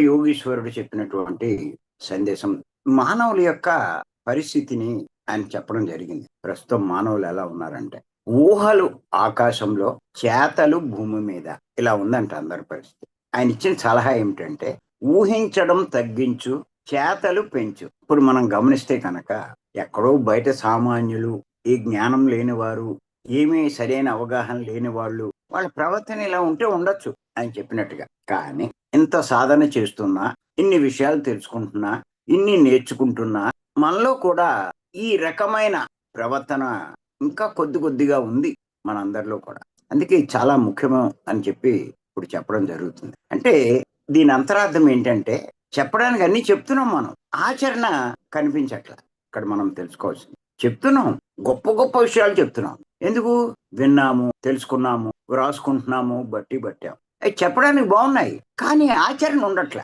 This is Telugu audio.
యోగీశ్వరుడు చెప్పినటువంటి సందేశం మానవుల యొక్క పరిస్థితిని ఆయన చెప్పడం జరిగింది. ప్రస్తుతం మానవులు ఎలా ఉన్నారంటే, ఊహలు ఆకాశంలో, చేతలు భూమి మీద ఇలా ఉందంట అందరి పరిస్థితి. ఆయన ఇచ్చిన సలహా ఏమిటంటే, ఊహించడం తగ్గించు, చేతలు పెంచు. ఇప్పుడు మనం గమనిస్తే కనుక ఎక్కడో బయట సామాన్యులు, ఈ జ్ఞానం లేనివారు, ఏమీ సరైన అవగాహన లేని వాళ్ళు, వాళ్ళ ప్రవర్తన ఇలా ఉంటే ఉండొచ్చు ఆయన చెప్పినట్టుగా. కానీ ఇంత సాధన చేస్తున్నా, ఇన్ని విషయాలు తెలుసుకుంటున్నా, ఇన్ని నేర్చుకుంటున్నా, మనలో కూడా ఈ రకమైన ప్రవర్తన ఇంకా కొద్ది కొద్దిగా ఉంది మనందరిలో కూడా. అందుకే ఇది చాలా ముఖ్యము అని చెప్పి ఇప్పుడు చెప్పడం జరుగుతుంది. అంటే దీని అంతరార్థం ఏంటంటే, చెప్పడానికి అన్నీ చెప్తున్నాం మనం. ఆచరణ కనిపించట్ల. ఇక్కడ మనం తెలుసుకోవాల్సింది. చెప్తున్నాం. గొప్ప గొప్ప విషయాలు చెప్తున్నాం. ఎందుకు? విన్నాము, తెలుసుకున్నాము, వ్రాసుకుంటున్నాము, బట్టి పట్టాం. అయి చెప్పడానికి బాగున్నాయి. కానీ ఆచరణ ఉండట్ల.